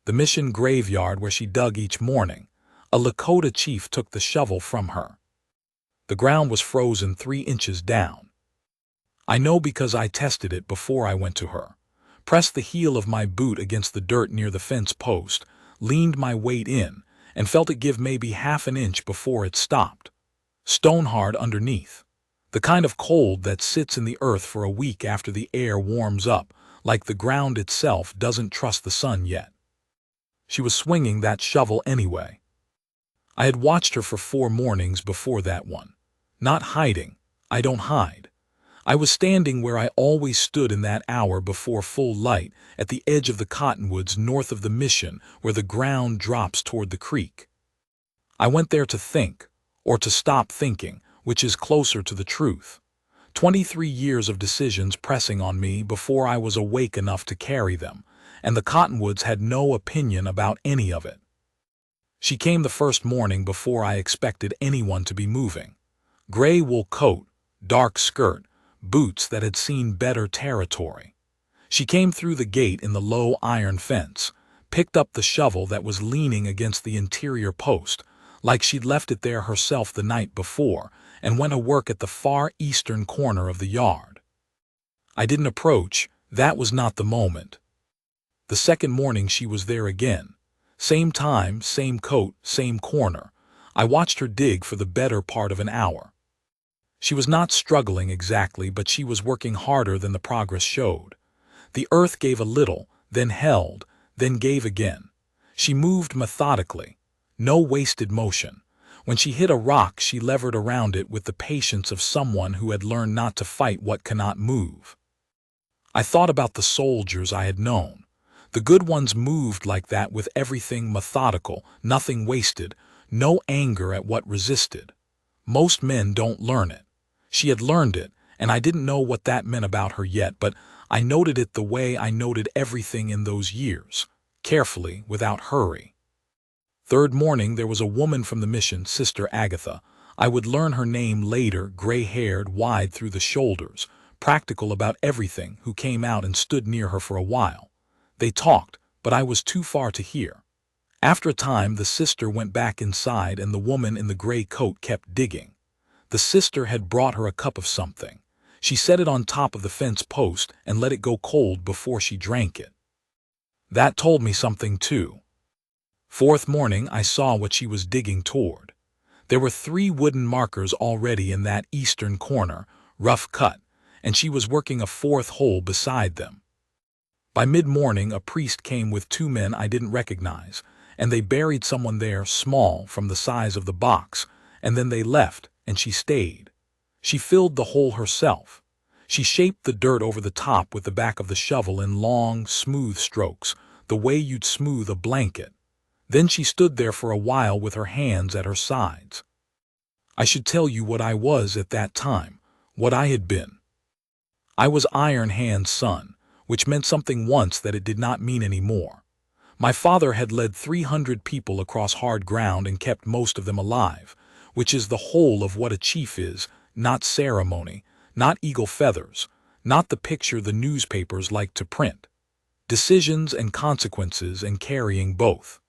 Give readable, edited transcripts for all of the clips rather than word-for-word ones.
the mission graveyard where she dug each morning. A Lakota chief took the shovel from her. The ground was frozen 3 inches down. I know because I tested it before I went to her. Pressed the heel of my boot against the dirt near the fence post, leaned my weight in, and felt it give maybe half an inch before it stopped. Stone hard underneath. The kind of cold that sits in the earth for a week after the air warms up, like the ground itself doesn't trust the sun yet. She was swinging that shovel anyway. I had watched her for 4 mornings before that one. Not hiding. I don't hide. I was standing where I always stood in that hour before full light, at the edge of the cottonwoods north of the mission where the ground drops toward the creek. I went there to think, or to stop thinking, which is closer to the truth. 23 years of decisions pressing on me before I was awake enough to carry them, and the cottonwoods had no opinion about any of it. She came the first morning before I expected anyone to be moving. Gray wool coat, dark skirt, boots that had seen better territory. She came through the gate in the low iron fence, picked up the shovel that was leaning against the interior post, like she'd left it there herself the night before, and went to work at the far eastern corner of the yard. I didn't approach. That was not the moment. The second morning she was there again. Same time, same coat, same corner. I watched her dig for the better part of an hour. She was not struggling exactly, but she was working harder than the progress showed. The earth gave a little, then held, then gave again. She moved methodically. No wasted motion. When she hit a rock, she levered around it with the patience of someone who had learned not to fight what cannot move. I thought about the soldiers I had known. The good ones moved like that, with everything methodical, nothing wasted, no anger at what resisted. Most men don't learn it. She had learned it, and I didn't know what that meant about her yet, but I noted it the way I noted everything in those years, carefully, without hurry. Third morning there was a woman from the mission, Sister Agatha. I would learn her name later, gray-haired, wide through the shoulders, practical about everything, who came out and stood near her for a while. They talked, but I was too far to hear. After a time the sister went back inside and the woman in the gray coat kept digging. The sister had brought her a cup of something. She set it on top of the fence post and let it go cold before she drank it. That told me something too. Fourth morning I saw what she was digging toward. There were 3 wooden markers already in that eastern corner, rough cut, and she was working a 4th hole beside them. By mid-morning a priest came with 2 men I didn't recognize, and they buried someone there, small, from the size of the box, and then they left, and she stayed. She filled the hole herself. She shaped the dirt over the top with the back of the shovel in long, smooth strokes, the way you'd smooth a blanket. Then she stood there for a while with her hands at her sides. I should tell you what I was at that time, what I had been. I was Iron Hand's son, which meant something once that it did not mean anymore. My father had led 300 people across hard ground and kept most of them alive, which is the whole of what a chief is, not ceremony, not eagle feathers, not the picture the newspapers like to print. Decisions and consequences, and carrying both.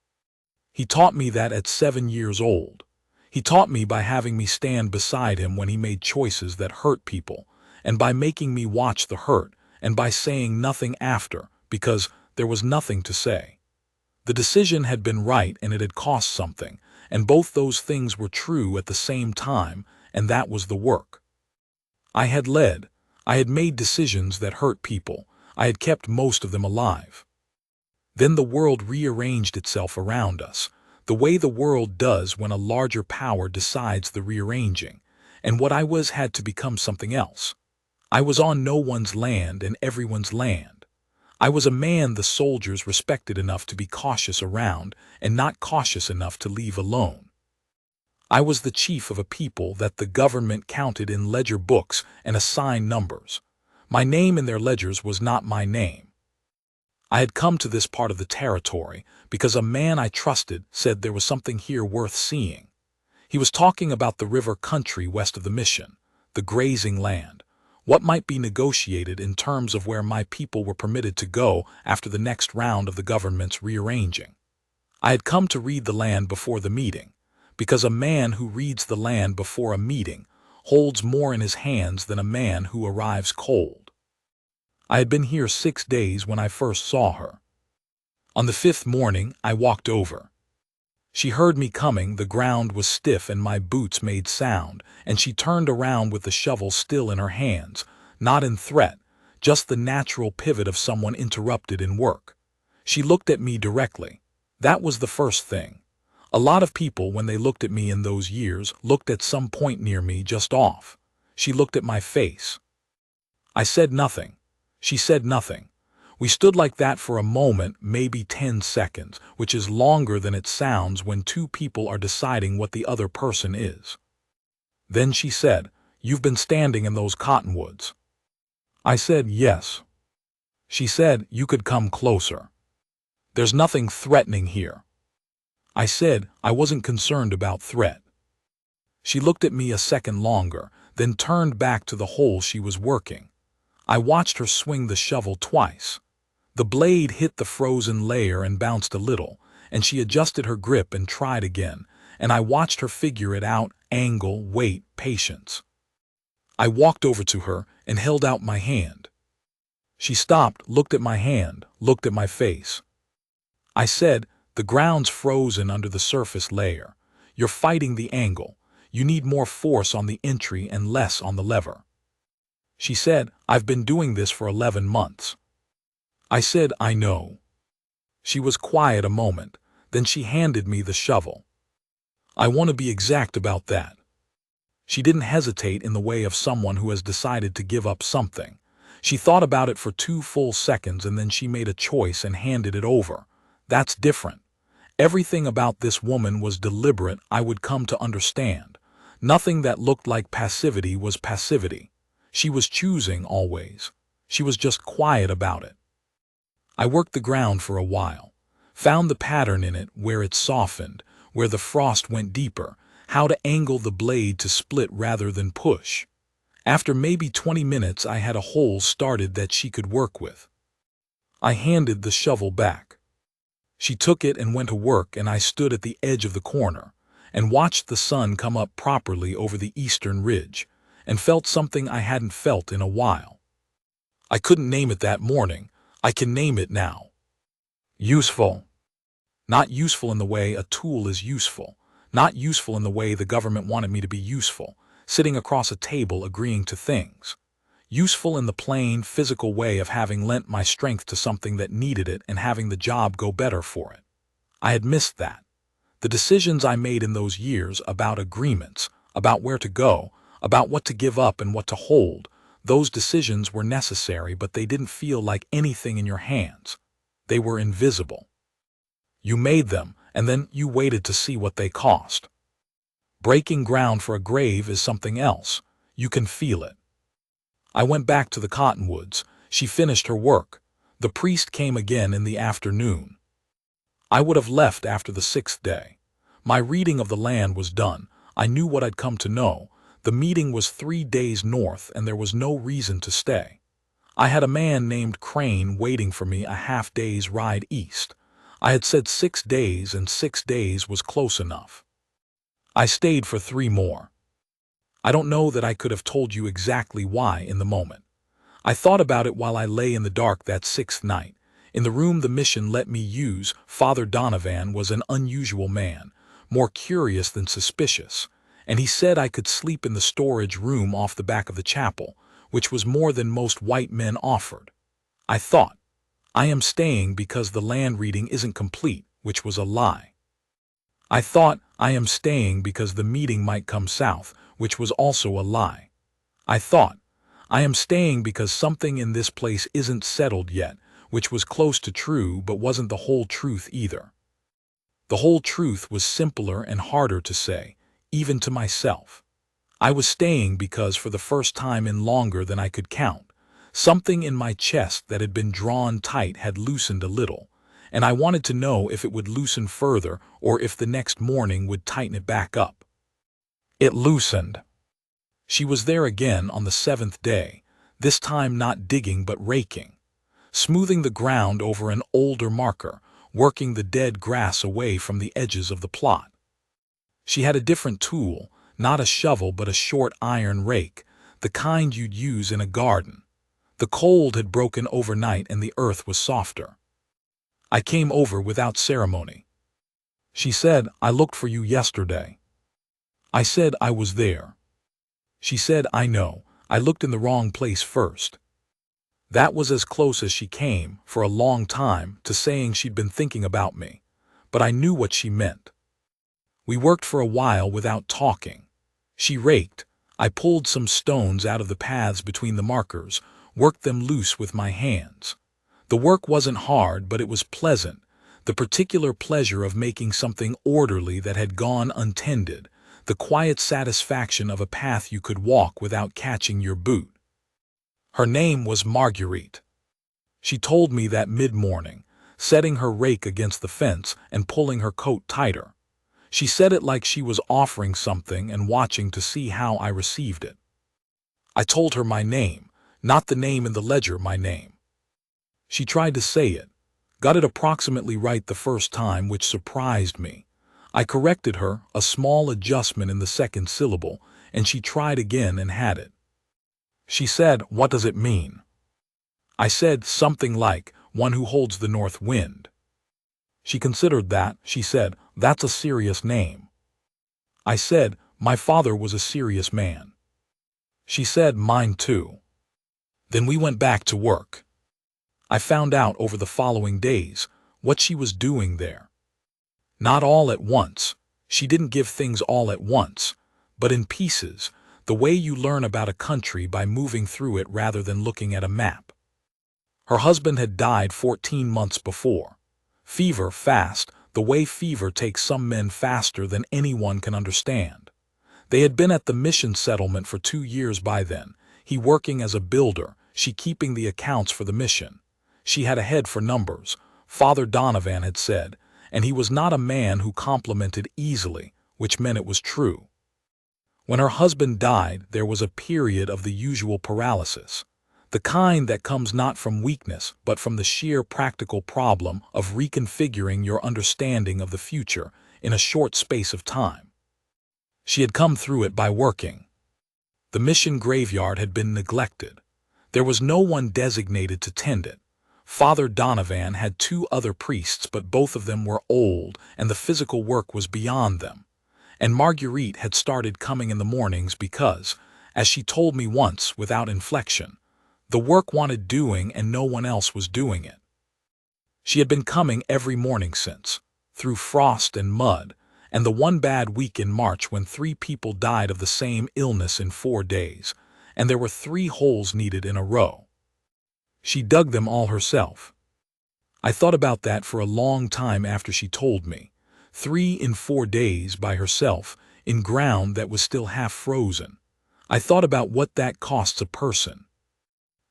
He taught me that at 7 years old. He taught me by having me stand beside him when he made choices that hurt people, and by making me watch the hurt, and by saying nothing after, because there was nothing to say. The decision had been right and it had cost something, and both those things were true at the same time, and that was the work. I had led. I had made decisions that hurt people. I had kept most of them alive. Then the world rearranged itself around us, the way the world does when a larger power decides the rearranging, and what I was had to become something else. I was on no one's land and everyone's land. I was a man the soldiers respected enough to be cautious around and not cautious enough to leave alone. I was the chief of a people that the government counted in ledger books and assigned numbers. My name in their ledgers was not my name. I had come to this part of the territory because a man I trusted said there was something here worth seeing. He was talking about the river country west of the mission, the grazing land, What might be negotiated in terms of where my people were permitted to go after the next round of the government's rearranging. I had come to read the land before the meeting, because a man who reads the land before a meeting holds more in his hands than a man who arrives cold. I had been here 6 days when I first saw her. On the 5th morning, I walked over. She heard me coming, the ground was stiff and my boots made sound, and she turned around with the shovel still in her hands, not in threat, just the natural pivot of someone interrupted in work. She looked at me directly. That was the first thing. A lot of people, when they looked at me in those years, looked at some point near me just off. She looked at my face. I said nothing. She said nothing. We stood like that for a moment, maybe 10 seconds, which is longer than it sounds when two people are deciding what the other person is. Then she said, "You've been standing in those cottonwoods." I said, "Yes." She said, "You could come closer. There's nothing threatening here." I said I wasn't concerned about threat. She looked at me a second longer, then turned back to the hole she was working. I watched her swing the shovel twice. The blade hit the frozen layer and bounced a little, and she adjusted her grip and tried again, and I watched her figure it out, angle, weight, patience. I walked over to her and held out my hand. She stopped, looked at my hand, looked at my face. I said, "The ground's frozen under the surface layer. You're fighting the angle. You need more force on the entry and less on the lever." She said, "I've been doing this for 11 months. I said, "I know." She was quiet a moment, then she handed me the shovel. "I want to be exact about that." She didn't hesitate in the way of someone who has decided to give up something. She thought about it for 2 full seconds and then she made a choice and handed it over. That's different. Everything about this woman was deliberate, I would come to understand. Nothing that looked like passivity was passivity. She was choosing always. She was just quiet about it. I worked the ground for a while, found the pattern in it, where it softened, where the frost went deeper, how to angle the blade to split rather than push. After maybe 20 minutes I had a hole started that she could work with. I handed the shovel back. She took it and went to work, and I stood at the edge of the corner and watched the sun come up properly over the eastern ridge and felt something I hadn't felt in a while. I couldn't name it that morning. I can name it now. Useful. Not useful in the way a tool is useful. Not useful in the way the government wanted me to be useful, sitting across a table agreeing to things. Useful in the plain, physical way of having lent my strength to something that needed it and having the job go better for it. I had missed that. The decisions I made in those years about agreements, about where to go, about what to give up and what to hold, those decisions were necessary, but they didn't feel like anything in your hands. They were invisible. You made them, and then you waited to see what they cost. Breaking ground for a grave is something else. You can feel it. I went back to the cottonwoods. She finished her work. The priest came again in the afternoon. I would have left after the 6th day. My reading of the land was done. I knew what I'd come to know. The meeting was 3 days north, and there was no reason to stay. I had a man named Crane waiting for me a half-day's ride east. I had said 6 days, and 6 days was close enough. I stayed for 3 more. I don't know that I could have told you exactly why in the moment. I thought about it while I lay in the dark that 6th night. In the room the mission let me use, Father Donovan was an unusual man, more curious than suspicious, and he said I could sleep in the storage room off the back of the chapel, which was more than most white men offered. I thought, I am staying because the land reading isn't complete, which was a lie. I thought, I am staying because the meeting might come south, which was also a lie. I thought, I am staying because something in this place isn't settled yet, which was close to true but wasn't the whole truth either. The whole truth was simpler and harder to say, even to myself. I was staying because for the first time in longer than I could count, something in my chest that had been drawn tight had loosened a little, and I wanted to know if it would loosen further or if the next morning would tighten it back up. It loosened. She was there again on the 7th day, this time not digging but raking, smoothing the ground over an older marker, working the dead grass away from the edges of the plot. She had a different tool, not a shovel but a short iron rake, the kind you'd use in a garden. The cold had broken overnight and the earth was softer. I came over without ceremony. She said, "I looked for you yesterday." I said I was there. She said, "I know, I looked in the wrong place first." That was as close as she came, for a long time, to saying she'd been thinking about me, but I knew what she meant. We worked for a while without talking. She raked. I pulled some stones out of the paths between the markers, worked them loose with my hands. The work wasn't hard, but it was pleasant, the particular pleasure of making something orderly that had gone untended, the quiet satisfaction of a path you could walk without catching your boot. Her name was Marguerite. She told me that mid-morning, setting her rake against the fence and pulling her coat tighter. She said it like she was offering something and watching to see how I received it. I told her my name, not the name in the ledger, my name. She tried to say it, got it approximately right the first time, which surprised me. I corrected her, a small adjustment in the second syllable, and she tried again and had it. She said, "What does it mean?" I said something like, "one who holds the north wind." She considered that. She said, "That's a serious name." I said, "My father was a serious man." She said, "Mine too." Then we went back to work. I found out over the following days what she was doing there. Not all at once. She didn't give things all at once, but in pieces, the way you learn about a country by moving through it rather than looking at a map. Her husband had died 14 months before. Fever, fast, the way fever takes some men faster than anyone can understand. They had been at the mission settlement for 2 years by then, he working as a builder, she keeping the accounts for the mission. She had a head for numbers, Father Donovan had said, and he was not a man who complimented easily, which meant it was true. When her husband died, there was a period of the usual paralysis, the kind that comes not from weakness but from the sheer practical problem of reconfiguring your understanding of the future in a short space of time. She had come through it by working. The mission graveyard had been neglected. There was no one designated to tend it. Father Donovan had 2 other priests, but both of them were old and the physical work was beyond them. And Marguerite had started coming in the mornings because, as she told me once without inflection, the work wanted doing and no one else was doing it. She had been coming every morning since, through frost and mud, and the one bad week in March when 3 people died of the same illness in 4 days, and there were 3 holes needed in a row. She dug them all herself. I thought about that for a long time after she told me. 3 in 4 days by herself, in ground that was still half frozen. I thought about what that costs a person.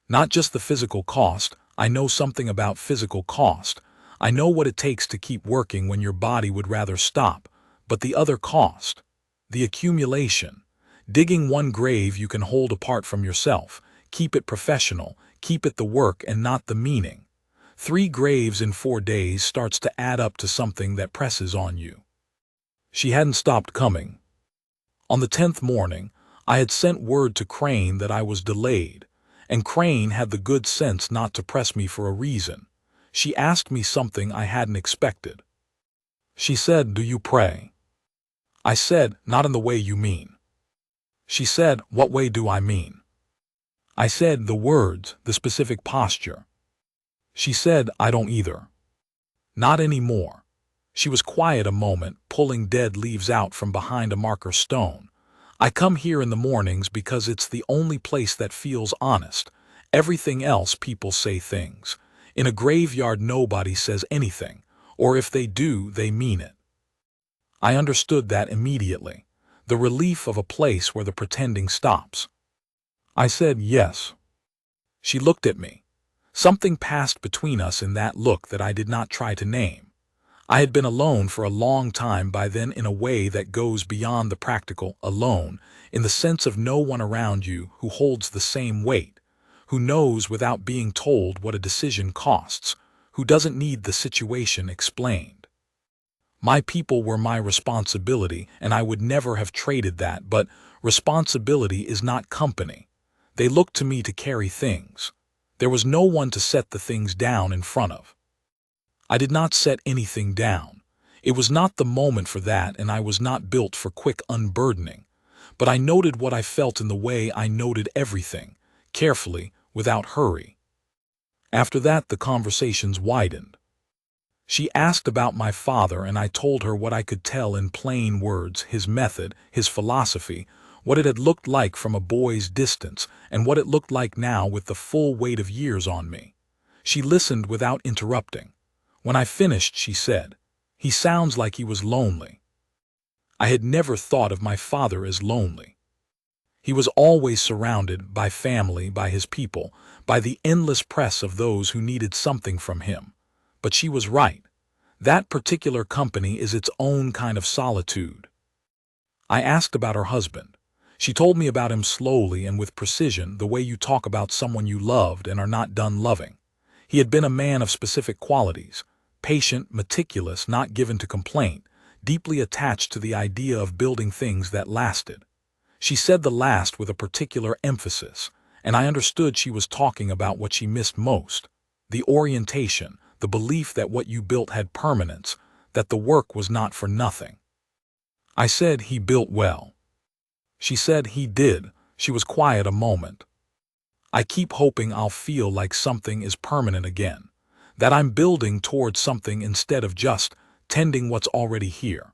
Not just the physical cost. I know something about physical cost. I know what it takes to keep working when your body would rather stop, but the other cost, the accumulation. Digging one grave you can hold apart from yourself, keep it professional, keep it the work and not the meaning. 3 graves in 4 days starts to add up to something that presses on you. She hadn't stopped coming. On the 10th morning, I had sent word to Crane that I was delayed, and Crane had the good sense not to press me for a reason. She asked me something I hadn't expected. She said, "Do you pray?" I said, "Not in the way you mean." She said, "What way do I mean?" I said, "The words, the specific posture." She said, "I don't either." Not anymore. She was quiet a moment, pulling dead leaves out from behind a marker stone. I come here in the mornings because it's the only place that feels honest. Everything else people say things. In a graveyard nobody says anything, or if they do, they mean it. I understood that immediately. The relief of a place where the pretending stops. I said yes. She looked at me. Something passed between us in that look that I did not try to name. I had been alone for a long time by then in a way that goes beyond the practical alone, in the sense of no one around you who holds the same weight, who knows without being told what a decision costs, who doesn't need the situation explained. My people were my responsibility, and I would never have traded that, but responsibility is not company. They looked to me to carry things. There was no one to set the things down in front of. I did not set anything down. It was not the moment for that, and I was not built for quick unburdening. But I noted what I felt in the way I noted everything, carefully, without hurry. After that, the conversations widened. She asked about my father, and I told her what I could tell in plain words, his method, his philosophy, what it had looked like from a boy's distance, and what it looked like now with the full weight of years on me. She listened without interrupting. When I finished, she said, "He sounds like he was lonely." I had never thought of my father as lonely. He was always surrounded by family, by his people, by the endless press of those who needed something from him. But she was right. That particular company is its own kind of solitude. I asked about her husband. She told me about him slowly and with precision, the way you talk about someone you loved and are not done loving. He had been a man of specific qualities, patient, meticulous, not given to complaint, deeply attached to the idea of building things that lasted. She said the last with a particular emphasis, and I understood she was talking about what she missed most, the orientation, the belief that what you built had permanence, that the work was not for nothing. I said he built well. She said he did. She was quiet a moment. I keep hoping I'll feel like something is permanent again, that I'm building towards something instead of just tending what's already here.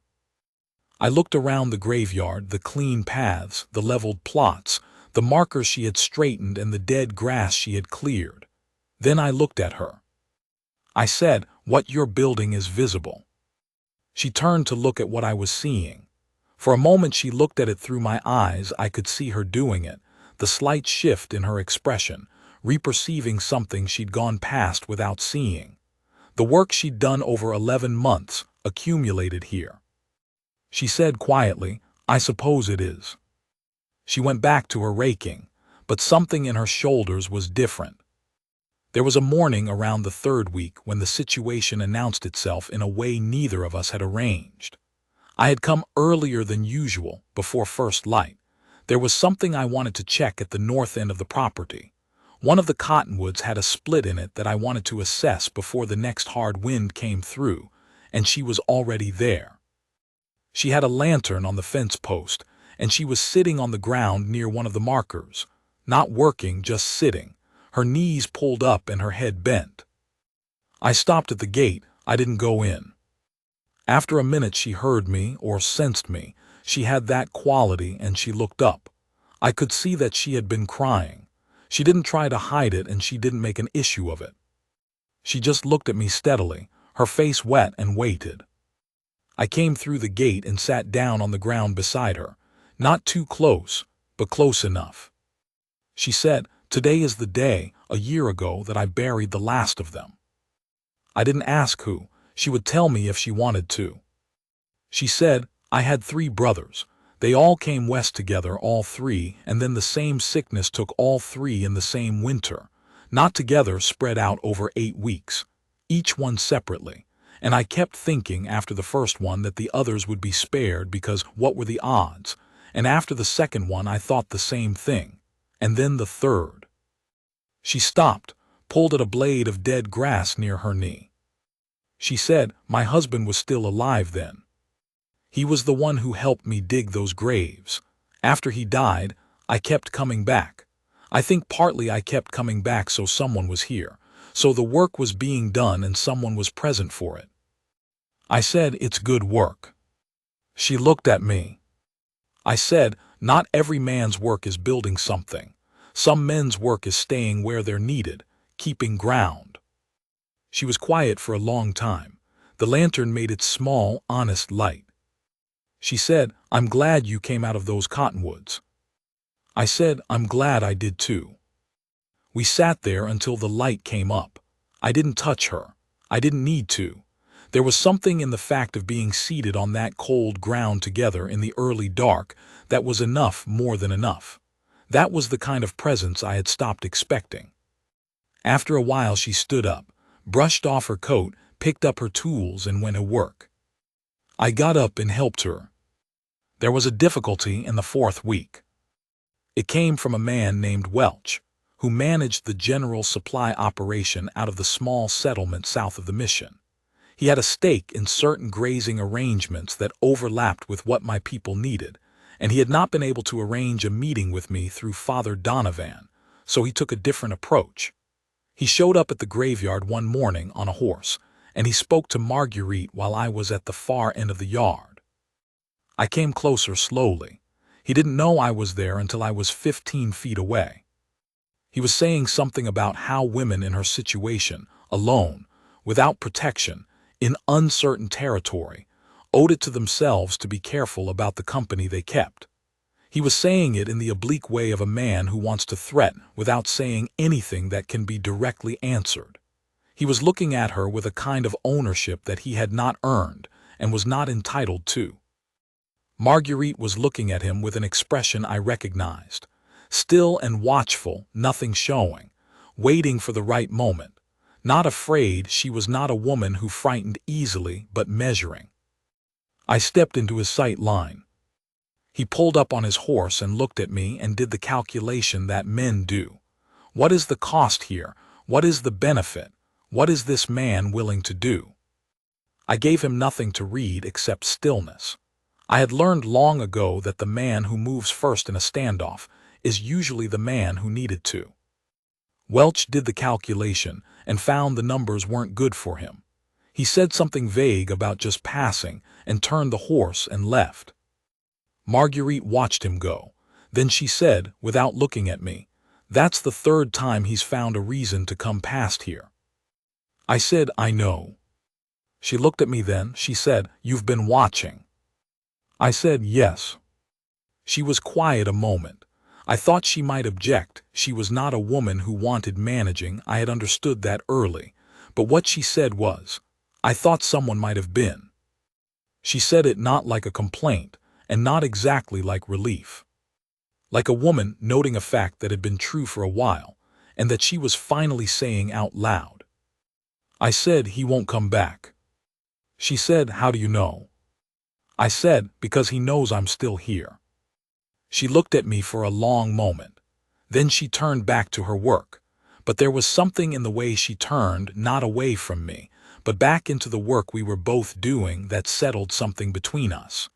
I looked around the graveyard, the clean paths, the leveled plots, the markers she had straightened and the dead grass she had cleared. Then I looked at her. I said, "What you're building is visible." She turned to look at what I was seeing. For a moment she looked at it through my eyes. I could see her doing it, the slight shift in her expression, reperceiving something she'd gone past without seeing. The work she'd done over 11 months, accumulated here. She said quietly, "I suppose it is." She went back to her raking, but something in her shoulders was different. There was a morning around the 3rd week when the situation announced itself in a way neither of us had arranged. I had come earlier than usual, before first light. There was something I wanted to check at the north end of the property. One of the cottonwoods had a split in it that I wanted to assess before the next hard wind came through, and she was already there. She had a lantern on the fence post, and she was sitting on the ground near one of the markers, not working, just sitting, her knees pulled up and her head bent. I stopped at the gate. I didn't go in. After a minute she heard me, or sensed me. She had that quality, and she looked up. I could see that she had been crying. She didn't try to hide it, and she didn't make an issue of it. She just looked at me steadily, her face wet, and waited. I came through the gate and sat down on the ground beside her, not too close, but close enough. She said, "Today is the day, a year ago, that I buried the last of them." I didn't ask who. She would tell me if she wanted to. She said, "I had 3 brothers. They all came west together, all 3, and then the same sickness took all 3 in the same winter. Not together, spread out over 8 weeks, each one separately. And I kept thinking after the first one that the others would be spared because what were the odds? And after the second one I thought the same thing. And then the third." She stopped, pulled at a blade of dead grass near her knee. She said, "My husband was still alive then. He was the one who helped me dig those graves. After he died, I kept coming back. I think partly I kept coming back so someone was here, so the work was being done and someone was present for it." I said, "It's good work." She looked at me. I said, "Not every man's work is building something. Some men's work is staying where they're needed, keeping ground." She was quiet for a long time. The lantern made its small, honest light. She said, "I'm glad you came out of those cottonwoods." I said, "I'm glad I did too." We sat there until the light came up. I didn't touch her. I didn't need to. There was something in the fact of being seated on that cold ground together in the early dark that was enough, more than enough. That was the kind of presence I had stopped expecting. After a while she stood up, brushed off her coat, picked up her tools and went to work. I got up and helped her. There was a difficulty in the fourth week. It came from a man named Welch, who managed the general supply operation out of the small settlement south of the mission. He had a stake in certain grazing arrangements that overlapped with what my people needed, and he had not been able to arrange a meeting with me through Father Donovan, so he took a different approach. He showed up at the graveyard one morning on a horse, and he spoke to Marguerite while I was at the far end of the yard. I came closer slowly. He didn't know I was there until I was 15 feet away. He was saying something about how women in her situation, alone, without protection, in uncertain territory, owed it to themselves to be careful about the company they kept. He was saying it in the oblique way of a man who wants to threaten without saying anything that can be directly answered. He was looking at her with a kind of ownership that he had not earned and was not entitled to. Marguerite was looking at him with an expression I recognized, still and watchful, nothing showing, waiting for the right moment. Not afraid, she was not a woman who frightened easily, but measuring. I stepped into his sight line. He pulled up on his horse and looked at me and did the calculation that men do. What is the cost here? What is the benefit? What is this man willing to do? I gave him nothing to read except stillness. I had learned long ago that the man who moves first in a standoff is usually the man who needed to. Welch did the calculation and found the numbers weren't good for him. He said something vague about just passing and turned the horse and left. Marguerite watched him go. Then she said, without looking at me, "That's the third time he's found a reason to come past here." I said, "I know." She looked at me then. She said, "You've been watching." I said, "Yes." She was quiet a moment. I thought she might object. She was not a woman who wanted managing. I had understood that early. But what she said was, "I thought someone might have been." She said it not like a complaint, and not exactly like relief. Like a woman noting a fact that had been true for a while, and that she was finally saying out loud. I said, "He won't come back." She said, "How do you know?" I said, "Because he knows I'm still here." She looked at me for a long moment. Then she turned back to her work. But there was something in the way she turned, not away from me, but back into the work we were both doing, that settled something between us.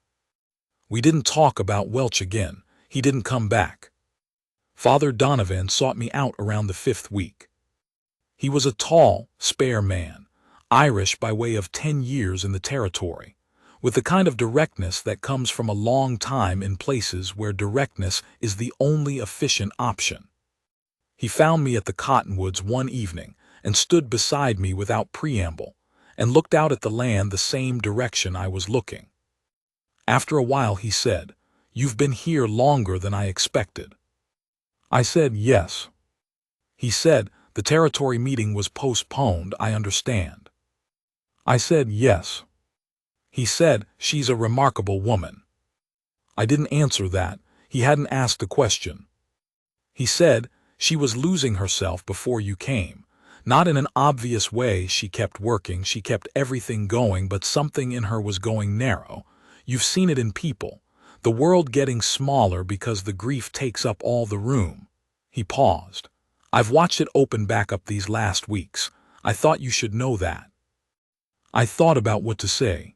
We didn't talk about Welch again. He didn't come back. Father Donovan sought me out around the 5th week. He was a tall, spare man, Irish by way of 10 years in the territory, with the kind of directness that comes from a long time in places where directness is the only efficient option. He found me at the cottonwoods one evening and stood beside me without preamble, and looked out at the land the same direction I was looking. After a while he said, "You've been here longer than I expected." I said, "Yes." He said, "The territory meeting was postponed, I understand." I said, "Yes." He said, "She's a remarkable woman." I didn't answer that. He hadn't asked a question. He said, "She was losing herself before you came. Not in an obvious way. She kept working, she kept everything going, but something in her was going narrow. You've seen it in people. The world getting smaller because the grief takes up all the room." He paused. "I've watched it open back up these last weeks. I thought you should know that." I thought about what to say.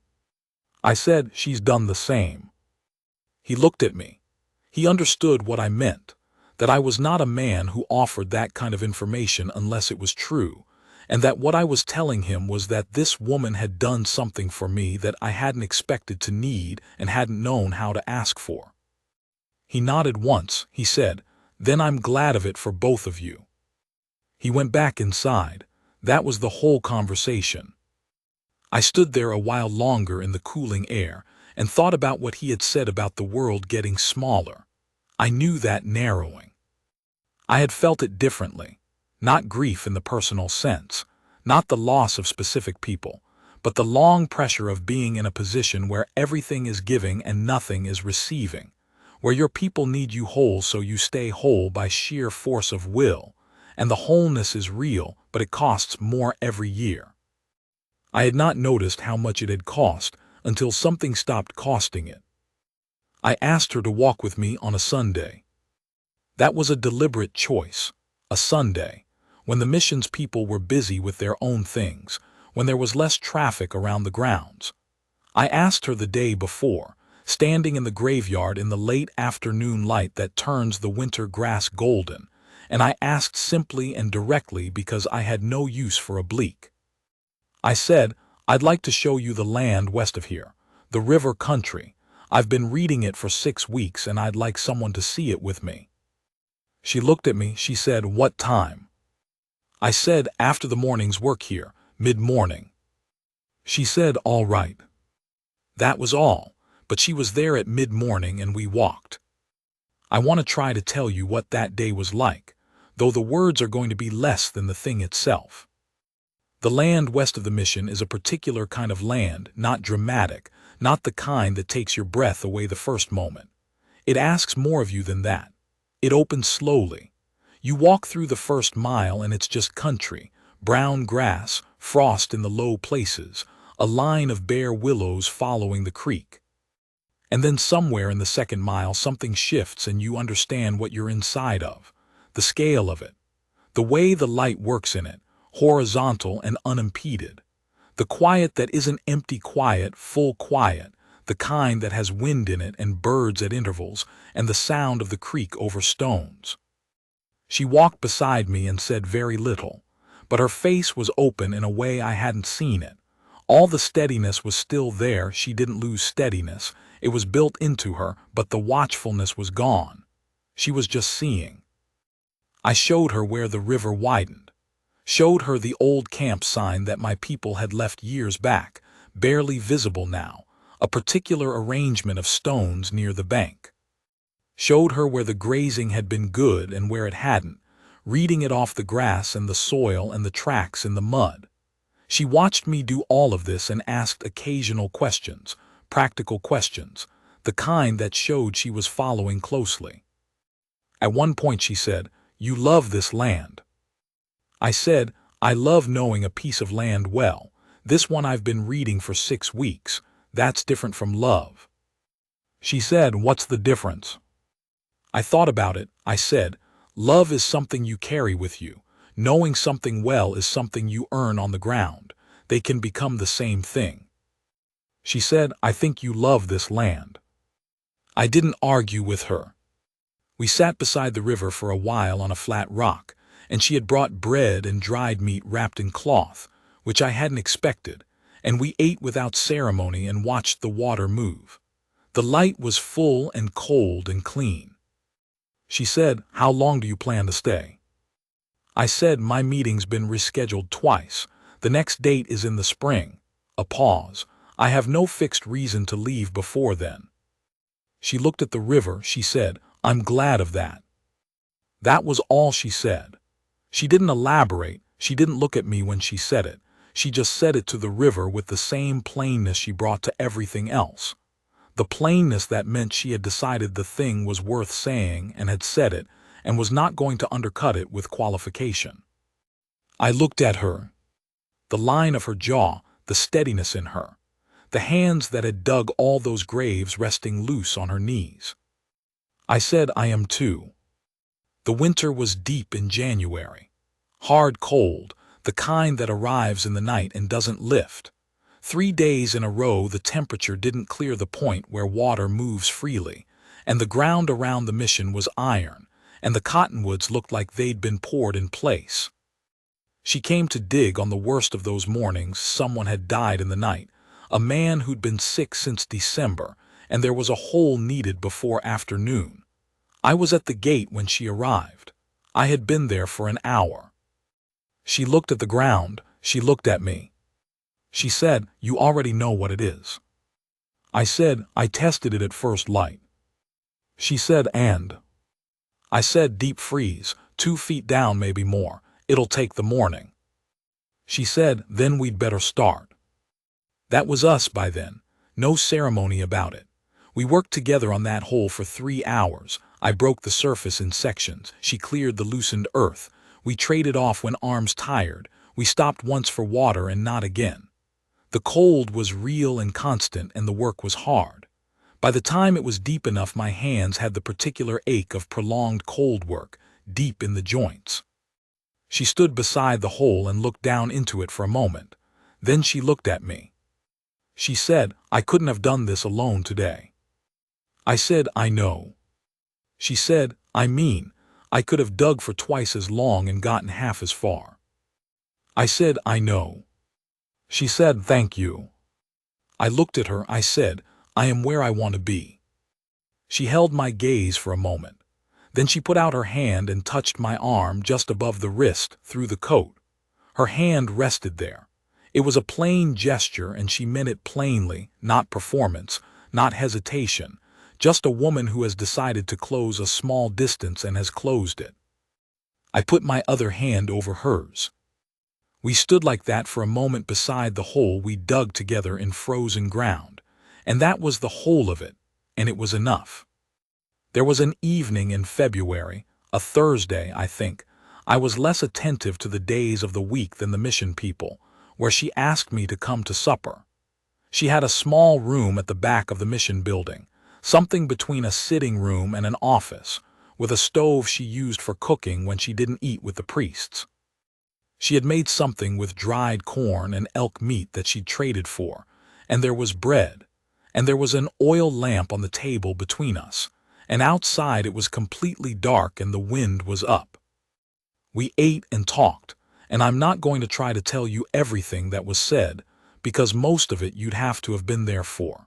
I said, "She's done the same." He looked at me. He understood what I meant, that I was not a man who offered that kind of information unless it was true, and that what I was telling him was that this woman had done something for me that I hadn't expected to need and hadn't known how to ask for. He nodded once. He said, "Then I'm glad of it for both of you." He went back inside. That was the whole conversation. I stood there a while longer in the cooling air and thought about what he had said about the world getting smaller. I knew that narrowing. I had felt it differently. Not grief in the personal sense, not the loss of specific people, but the long pressure of being in a position where everything is giving and nothing is receiving, where your people need you whole so you stay whole by sheer force of will, and the wholeness is real, but it costs more every year. I had not noticed how much it had cost until something stopped costing it. I asked her to walk with me on a Sunday. That was a deliberate choice, a Sunday, when the mission's people were busy with their own things, when there was less traffic around the grounds. I asked her the day before, standing in the graveyard in the late afternoon light that turns the winter grass golden, and I asked simply and directly because I had no use for a bleak. I said, "I'd like to show you the land west of here, the river country. I've been reading it for 6 weeks and I'd like someone to see it with me." She looked at me, she said, "What time?" I said, "After the morning's work here, mid-morning." She said, "All right." That was all, but she was there at mid-morning and we walked. I want to try to tell you what that day was like, though the words are going to be less than the thing itself. The land west of the mission is a particular kind of land, not dramatic, not the kind that takes your breath away the first moment. It asks more of you than that. It opens slowly. You walk through the first mile and it's just country, brown grass, frost in the low places, a line of bare willows following the creek. And then somewhere in the second mile something shifts and you understand what you're inside of, the scale of it, the way the light works in it, horizontal and unimpeded. The quiet that isn't empty quiet, full quiet, the kind that has wind in it and birds at intervals, and the sound of the creek over stones. She walked beside me and said very little, but her face was open in a way I hadn't seen it. All the steadiness was still there, she didn't lose steadiness, it was built into her, but the watchfulness was gone. She was just seeing. I showed her where the river widened. Showed her the old camp sign that my people had left years back, barely visible now, a particular arrangement of stones near the bank. Showed her where the grazing had been good and where it hadn't, reading it off the grass and the soil and the tracks in the mud. She watched me do all of this and asked occasional questions, practical questions, the kind that showed she was following closely. At one point she said, "You love this land." I said, "I love knowing a piece of land well. This one I've been reading for 6 weeks. That's different from love." She said, "What's the difference?" I thought about it. I said, "Love is something you carry with you. Knowing something well is something you earn on the ground. They can become the same thing." She said, "I think you love this land." I didn't argue with her. We sat beside the river for a while on a flat rock, and she had brought bread and dried meat wrapped in cloth, which I hadn't expected, and we ate without ceremony and watched the water move. The light was full and cold and clean. She said, "How long do you plan to stay?" I said, "My meeting's been rescheduled twice. The next date is in the spring." A pause. "I have no fixed reason to leave before then." She looked at the river. She said, "I'm glad of that." That was all she said. She didn't elaborate. She didn't look at me when she said it. She just said it to the river with the same plainness she brought to everything else. The plainness that meant she had decided the thing was worth saying and had said it and was not going to undercut it with qualification. I looked at her. The line of her jaw, the steadiness in her. The hands that had dug all those graves resting loose on her knees. I said, "I am too." The winter was deep in January. Hard cold, the kind that arrives in the night and doesn't lift. 3 days in a row the temperature didn't clear the point where water moves freely, and the ground around the mission was iron, and the cottonwoods looked like they'd been poured in place. She came to dig on the worst of those mornings. Someone had died in the night, a man who'd been sick since December, and there was a hole needed before afternoon. I was at the gate when she arrived. I had been there for an hour. She looked at the ground. She looked at me. She said, "You already know what it is." I said, "I tested it at first light." She said, "And?" I said, "Deep freeze, 2 feet down, maybe more. It'll take the morning." She said, "Then we'd better start." That was us by then. No ceremony about it. We worked together on that hole for 3 hours. I broke the surface in sections. She cleared the loosened earth. We traded off when arms tired. We stopped once for water and not again. The cold was real and constant, and the work was hard. By the time it was deep enough, my hands had the particular ache of prolonged cold work, deep in the joints. She stood beside the hole and looked down into it for a moment. Then she looked at me. She said, "I couldn't have done this alone today." I said, "I know." She said, I could have dug for twice as long and gotten half as far." I said, "I know." She said, "Thank you." I looked at her. I said, "I am where I want to be." She held my gaze for a moment. Then she put out her hand and touched my arm just above the wrist, through the coat. Her hand rested there. It was a plain gesture, and she meant it plainly, not performance, not hesitation, just a woman who has decided to close a small distance and has closed it. I put my other hand over hers. We stood like that for a moment beside the hole we dug together in frozen ground, and that was the whole of it, and it was enough. There was an evening in February, a Thursday, I think. I was less attentive to the days of the week than the mission people, where she asked me to come to supper. She had a small room at the back of the mission building, something between a sitting room and an office, with a stove she used for cooking when she didn't eat with the priests. She had made something with dried corn and elk meat that she'd traded for, and there was bread, and there was an oil lamp on the table between us, and outside it was completely dark and the wind was up. We ate and talked, and I'm not going to try to tell you everything that was said, because most of it you'd have to have been there for.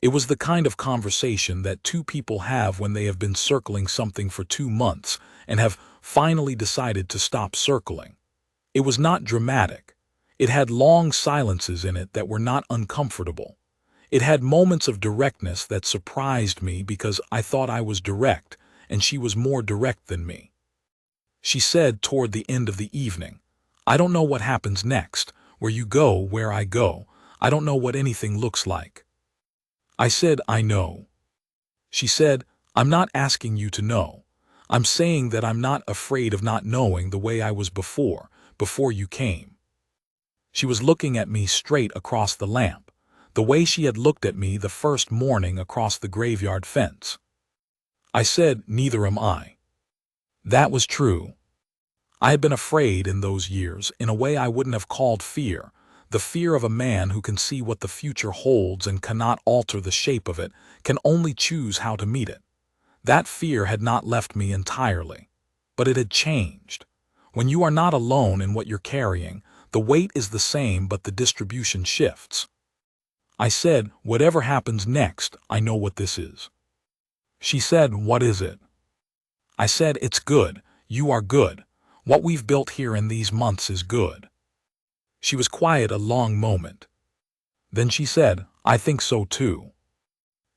It was the kind of conversation that two people have when they have been circling something for 2 months and have finally decided to stop circling. It was not dramatic. It had long silences in it that were not uncomfortable. It had moments of directness that surprised me because I thought I was direct, and she was more direct than me. She said toward the end of the evening, "I don't know what happens next, where you go, where I go. I don't know what anything looks like." I said, "I know." She said, "I'm not asking you to know. I'm saying that I'm not afraid of not knowing the way I was before you came." She was looking at me straight across the lamp, the way she had looked at me the first morning across the graveyard fence. I said, "Neither am I." That was true. I had been afraid in those years in a way I wouldn't have called fear, the fear of a man who can see what the future holds and cannot alter the shape of it, can only choose how to meet it. That fear had not left me entirely, but it had changed. When you are not alone in what you're carrying, the weight is the same but the distribution shifts. I said, "Whatever happens next, I know what this is." She said, "What is it?" I said, "It's good. You are good. What we've built here in these months is good." She was quiet a long moment. Then she said, "I think so too."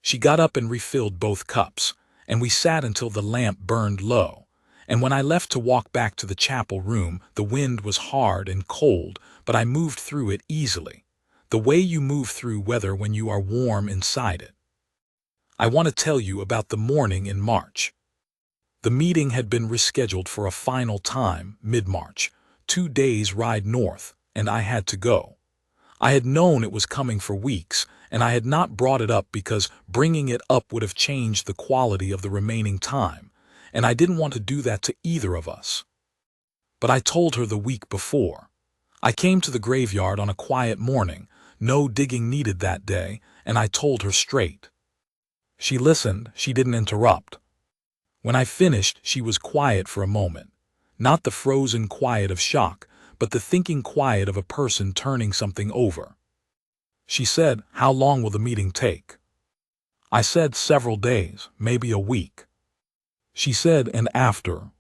She got up and refilled both cups, and we sat until the lamp burned low. And when I left to walk back to the chapel room, the wind was hard and cold, but I moved through it easily, the way you move through weather when you are warm inside it. I want to tell you about the morning in March. The meeting had been rescheduled for a final time, mid-March, 2 days' ride north, and I had to go. I had known it was coming for weeks, and I had not brought it up because bringing it up would have changed the quality of the remaining time, and I didn't want to do that to either of us. But I told her the week before. I came to the graveyard on a quiet morning, no digging needed that day, and I told her straight. She listened, she didn't interrupt. When I finished, she was quiet for a moment, not the frozen quiet of shock, but the thinking quiet of a person turning something over. She said, "How long will the meeting take?" I said, "Several days, maybe a week." She said, "And after?"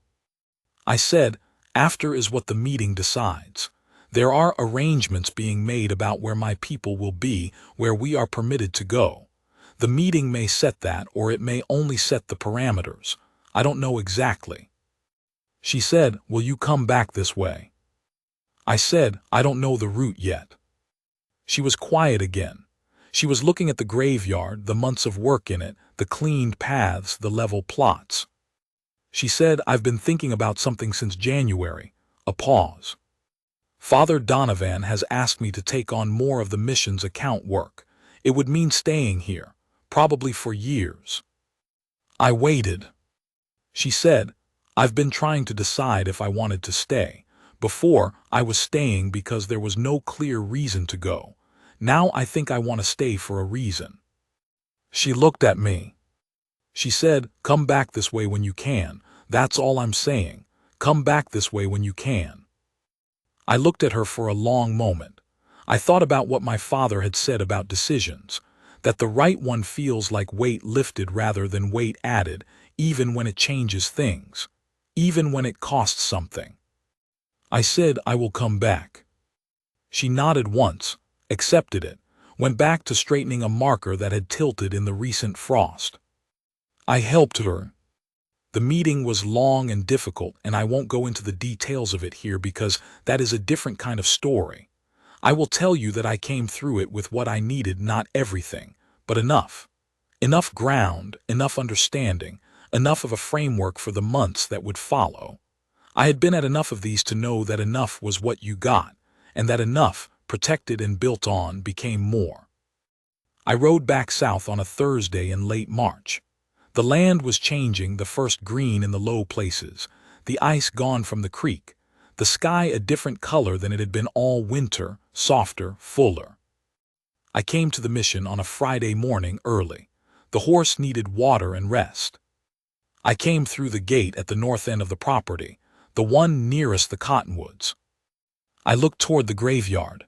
I said, "After is what the meeting decides. There are arrangements being made about where my people will be, where we are permitted to go. The meeting may set that, or it may only set the parameters. I don't know exactly." She said, "Will you come back this way?" I said, "I don't know the route yet." She was quiet again. She was looking at the graveyard, the months of work in it, the cleaned paths, the level plots. She said, "I've been thinking about something since January." A pause. "Father Donovan has asked me to take on more of the mission's account work. It would mean staying here, probably for years." I waited. She said, "I've been trying to decide if I wanted to stay. Before, I was staying because there was no clear reason to go. Now I think I want to stay for a reason." She looked at me. She said, "Come back this way when you can. That's all I'm saying. Come back this way when you can." I looked at her for a long moment. I thought about what my father had said about decisions, that the right one feels like weight lifted rather than weight added, even when it changes things, even when it costs something. I said, "I will come back." She nodded once, accepted it, went back to straightening a marker that had tilted in the recent frost. I helped her. The meeting was long and difficult, and I won't go into the details of it here because that is a different kind of story. I will tell you that I came through it with what I needed, not everything, but enough. Enough ground, enough understanding, enough of a framework for the months that would follow. I had been at enough of these to know that enough was what you got, and that enough, protected and built on, became more. I rode back south on a Thursday in late March. The land was changing, the first green in the low places, the ice gone from the creek, the sky a different color than it had been all winter, softer, fuller. I came to the mission on a Friday morning early. The horse needed water and rest. I came through the gate at the north end of the property, the one nearest the cottonwoods. I looked toward the graveyard.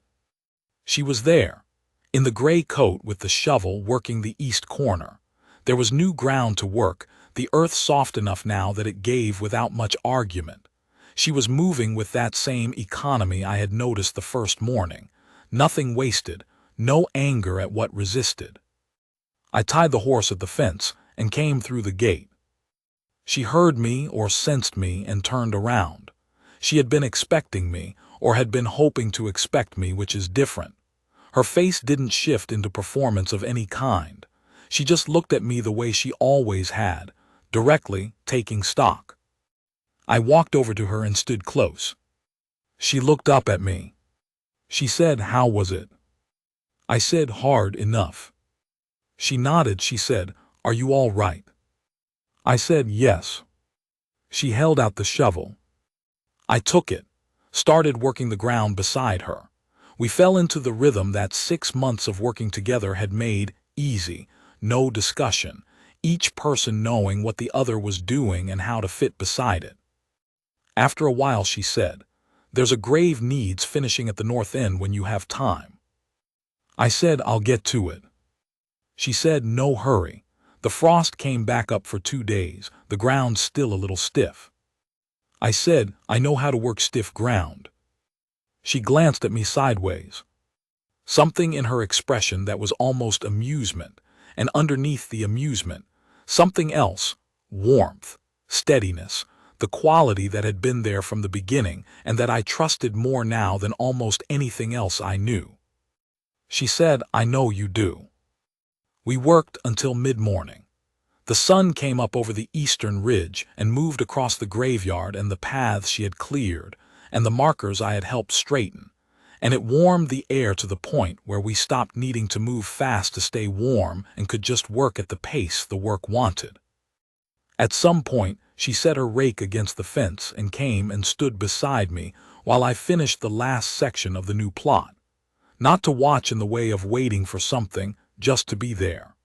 She was there, in the gray coat with the shovel, working the east corner. There was new ground to work, the earth soft enough now that it gave without much argument. She was moving with that same economy I had noticed the first morning. Nothing wasted, no anger at what resisted. I tied the horse at the fence and came through the gate. She heard me or sensed me and turned around. She had been expecting me, or had been hoping to expect me, which is different. Her face didn't shift into performance of any kind. She just looked at me the way she always had, directly, taking stock. I walked over to her and stood close. She looked up at me. She said, "How was it?" I said, "Hard enough." She nodded. She said, "Are you all right?" I said, "Yes." She held out the shovel. I took it, started working the ground beside her. We fell into the rhythm that 6 months of working together had made easy. No discussion, each person knowing what the other was doing and how to fit beside it. After a while she said, "There's a grave needs finishing at the north end when you have time." I said, "I'll get to it." She said, "No hurry." The frost came back up for 2 days, the ground still a little stiff. I said, "I know how to work stiff ground." She glanced at me sideways. Something in her expression that was almost amusement, and underneath the amusement, something else, warmth, steadiness, the quality that had been there from the beginning and that I trusted more now than almost anything else I knew. She said, "I know you do." We worked until mid-morning. The sun came up over the eastern ridge and moved across the graveyard and the paths she had cleared and the markers I had helped straighten, and it warmed the air to the point where we stopped needing to move fast to stay warm and could just work at the pace the work wanted. At some point, she set her rake against the fence and came and stood beside me while I finished the last section of the new plot. Not to watch in the way of waiting for something, just to be there.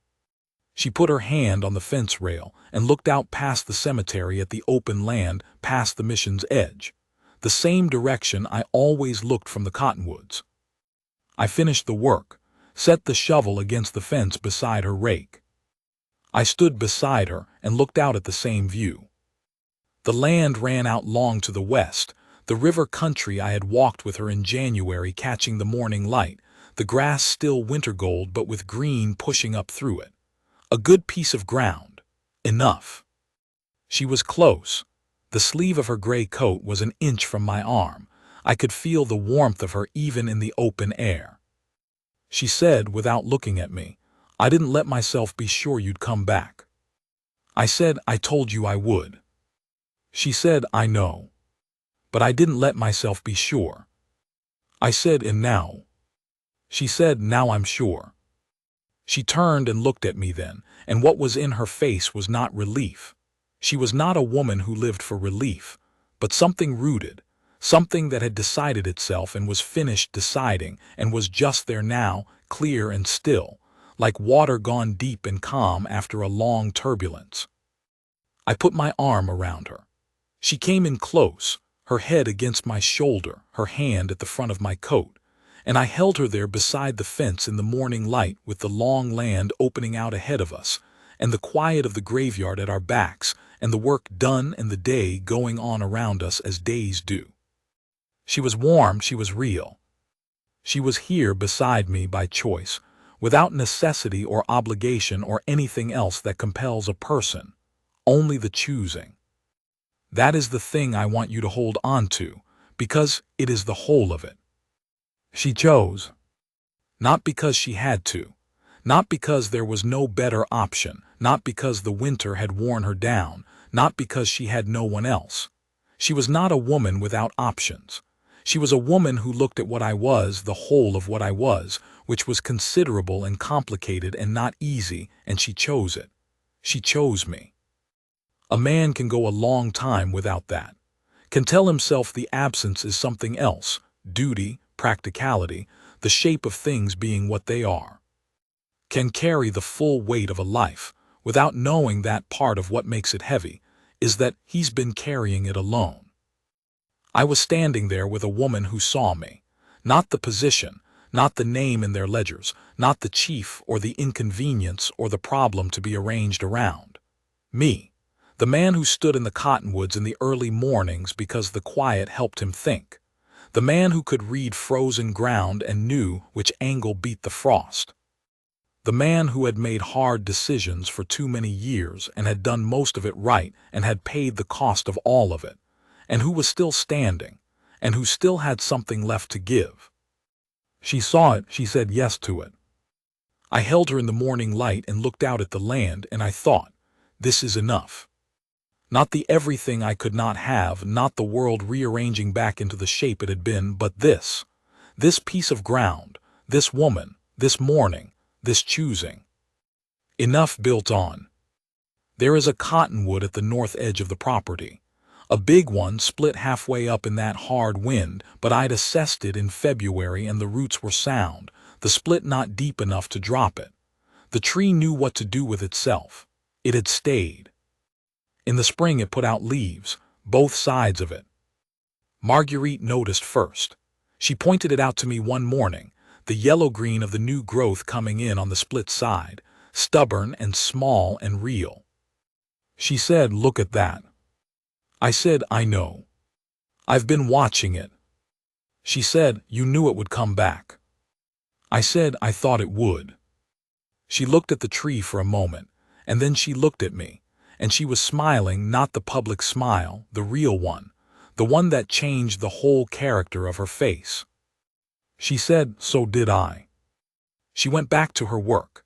She put her hand on the fence rail and looked out past the cemetery at the open land, past the mission's edge, the same direction I always looked from the cottonwoods. I finished the work, set the shovel against the fence beside her rake. I stood beside her and looked out at the same view. The land ran out long to the west, the river country I had walked with her in January catching the morning light, the grass still winter gold but with green pushing up through it. A good piece of ground. Enough. She was close. The sleeve of her gray coat was an inch from my arm. I could feel the warmth of her even in the open air. She said without looking at me, "I didn't let myself be sure you'd come back." I said, "I told you I would." She said, "I know. But I didn't let myself be sure." I said, "And now?" She said, "Now I'm sure." She turned and looked at me then, and what was in her face was not relief. She was not a woman who lived for relief, but something rooted, something that had decided itself and was finished deciding and was just there now, clear and still, like water gone deep and calm after a long turbulence. I put my arm around her. She came in close, her head against my shoulder, her hand at the front of my coat, and I held her there beside the fence in the morning light with the long land opening out ahead of us, and the quiet of the graveyard at our backs, and the work done and the day going on around us as days do. She was warm, she was real. She was here beside me by choice, without necessity or obligation or anything else that compels a person, only the choosing. That is the thing I want you to hold on to, because it is the whole of it. She chose. Not because she had to, not because there was no better option, not because the winter had worn her down, not because she had no one else. She was not a woman without options. She was a woman who looked at what I was, the whole of what I was, which was considerable and complicated and not easy, and she chose it. She chose me. A man can go a long time without that, can tell himself the absence is something else, duty, practicality, the shape of things being what they are. Can carry the full weight of a life, without knowing that part of what makes it heavy is that he's been carrying it alone. I was standing there with a woman who saw me, not the position, not the name in their ledgers, not the chief or the inconvenience or the problem to be arranged around. Me, the man who stood in the cottonwoods in the early mornings because the quiet helped him think. The man who could read frozen ground and knew which angle beat the frost. The man who had made hard decisions for too many years and had done most of it right and had paid the cost of all of it, and who was still standing, and who still had something left to give. She saw it, she said yes to it. I held her in the morning light and looked out at the land, and I thought, this is enough. Not the everything I could not have, not the world rearranging back into the shape it had been, but this piece of ground, this woman, this morning, this choosing. Enough built on. There is a cottonwood at the north edge of the property. A big one split halfway up in that hard wind, but I'd assessed it in February and the roots were sound, the split not deep enough to drop it. The tree knew what to do with itself. It had stayed. In the spring it put out leaves, both sides of it. Marguerite noticed first. She pointed it out to me one morning, the yellow-green of the new growth coming in on the split side, stubborn and small and real. She said, "Look at that." I said, "I know. I've been watching it." She said, "You knew it would come back." I said, "I thought it would." She looked at the tree for a moment, and then she looked at me, and she was smiling, not the public smile, the real one, the one that changed the whole character of her face. She said, "So did I." She went back to her work.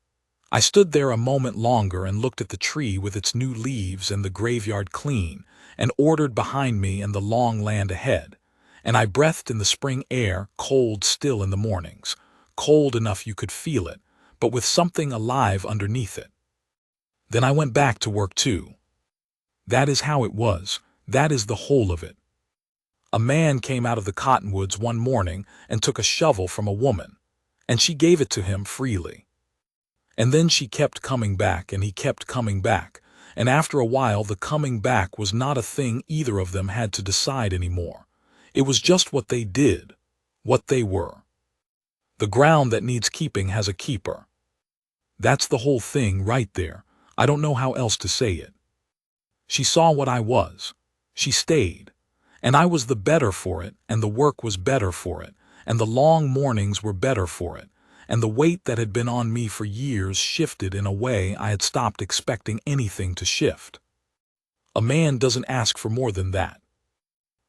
I stood there a moment longer and looked at the tree with its new leaves and the graveyard clean and ordered behind me and the long land ahead, and I breathed in the spring air, cold still in the mornings, cold enough you could feel it, but with something alive underneath it. Then I went back to work too. That is how it was, that is the whole of it. A man came out of the cottonwoods one morning and took a shovel from a woman, and she gave it to him freely. And then she kept coming back and he kept coming back, and after a while the coming back was not a thing either of them had to decide anymore. It was just what they did, what they were. The ground that needs keeping has a keeper. That's the whole thing right there. I don't know how else to say it. She saw what I was. She stayed. And I was the better for it, and the work was better for it, and the long mornings were better for it, and the weight that had been on me for years shifted in a way I had stopped expecting anything to shift. A man doesn't ask for more than that.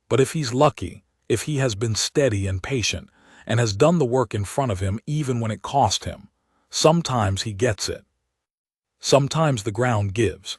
But if he's lucky, if he has been steady and patient, and has done the work in front of him even when it cost him. Sometimes he gets it. Sometimes the ground gives.